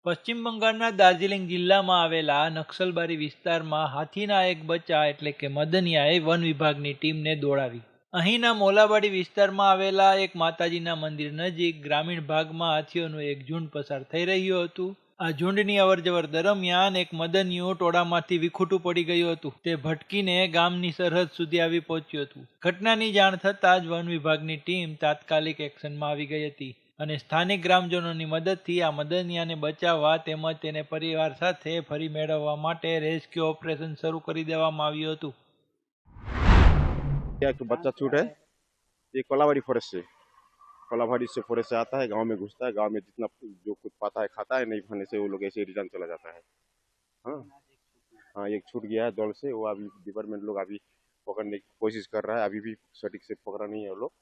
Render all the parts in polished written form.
પશ્ચિમ બંગાળના દાર્જિલિંગ જિલ્લામાં આવેલા નક્સલબારી વિસ્તારમાં હાથીના એક બચ્ચા એટલે કે મદનિયાએ વન વિભાગની ટીમને દોડાવી. અહીંના મોલાબાડી વિસ્તારમાં આવેલા એક માતાજીના મંદિર નજીક ગ્રામીણ ભાગમાં હાથીઓનું એક ઝુંડ પસાર થઈ રહ્યું હતું. આ ઝુંડની અવરજવર દરમિયાન એક મદનિયું ટોળામાંથી વિખૂટું પડી ગયું હતું. તે ભટકીને ગામની સરહદ સુધી આવી પહોંચ્યું હતું. ઘટનાની જાણ થતાં જ વન વિભાગની ટીમ તાત્કાલિક એક્શનમાં આવી ગઈ હતી અને સ્થાનિક ગ્રામજનોની મદદથી આ મદનિયાને બચાવવા તેમજ તેને પરિવાર સાથે ફરી મેળવવા માટે રેસ્ક્યુ ઓપરેશન શરૂ કરી દેવામાં આવ્યું હતું. क्या एक बच्चा छूट है, ये कोलाबाड़ी फॉरेस्ट से आता है, गांव में घुसता है, गांव में जितना जो कुछ पाता है खाता है, नहीं खाने से वो लोग ऐसे रिटर्न चला जाता है. हाँ हाँ, एक छूट गया है दौड़ से, वो अभी डिपार्टमेंट लोग अभी पकड़ने की कोशिश कर रहा है, अभी भी सटीक से पकड़ा नहीं है वो लोग.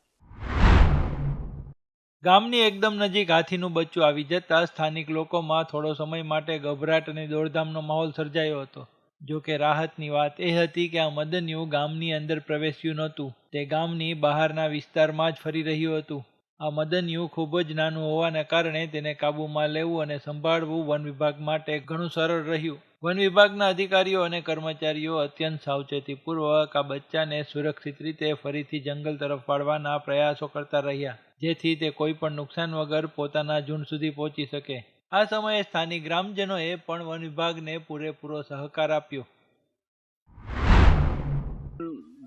ગામની એકદમ નજીક હાથીનું બચ્ચું આવી જતા સ્થાનિક લોકોમાં થોડો સમય માટે ગભરાટ અને દોડધામનો માહોલ સર્જાયો હતો. જો કે રાહતની વાત એ હતી કે આ મદનિયું ગામની અંદર પ્રવેશ્યું નહોતું. તે ગામની બહારના વિસ્તારમાં જ ફરી રહ્યું હતું. આ મદનિયું ખૂબ જ નાનું હોવાને કારણે તેને કાબૂમાં લેવું અને સંભાળવું વન વિભાગ માટે ઘણું સરળ રહ્યું. વન વિભાગના અધિકારીઓ અને કર્મચારીઓ અત્યંત સાવચેતીપૂર્વક આ બચ્ચાને સુરક્ષિત રીતે ફરીથી જંગલ તરફ વાળવાના પ્રયાસો કરતા રહ્યા, જેથી તે કોઈ પણ નુકસાન વગર પોતાના ઝુંડ સુધી પહોંચી શકે. આ સમયે સ્થાનિક ગ્રામજનોએ પણ વન વિભાગને પૂરેપૂરો સહકાર આપ્યો.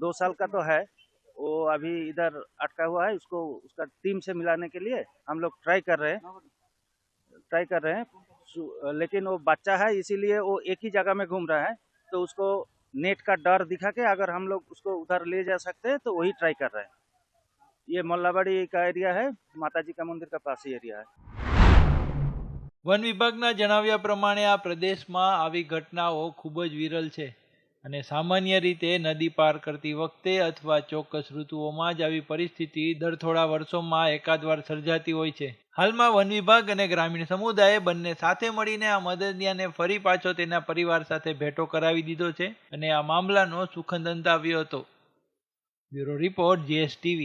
2 साल का तो है, वो अभी इधर अटका हुआ है, उसको उसका टीम से मिलाने के लिए हम लोग ट्राई कर रहे हैं, लेकिन वो बच्चा है इसीलिए वो एक ही जगह में घूम रहा है, तो उसको नेट का डर दिखा के अगर हम लोग उसको उधर ले जा सकते हैं तो वही ट्राई कर रहे हैं. ये मोल्लाबाड़ी का एरिया है, माताजी का मंदिर का पास ही एरिया है. વન વિભાગના જણાવ્યા પ્રમાણે આ પ્રદેશમાં આવી ઘટનાઓ ખૂબ જ વિરલ છે અને સામાન્ય રીતે નદી પાર કરતી વખતે અથવા ચોક્કસ ઋતુઓમાં જ આવી પરિસ્થિતિ દર થોડા વર્ષોમાં એકાદ વાર સર્જાતી હોય છે. હાલમાં વન વિભાગ અને ગ્રામીણ સમુદાય બંને સાથે મળીને આ મદનિયાને ફરી પાછો તેના પરિવાર સાથે ભેટો કરાવી દીધો છે અને આ મામલાનો સુખદ અંત આવ્યો હતો. Bureau report GS TV.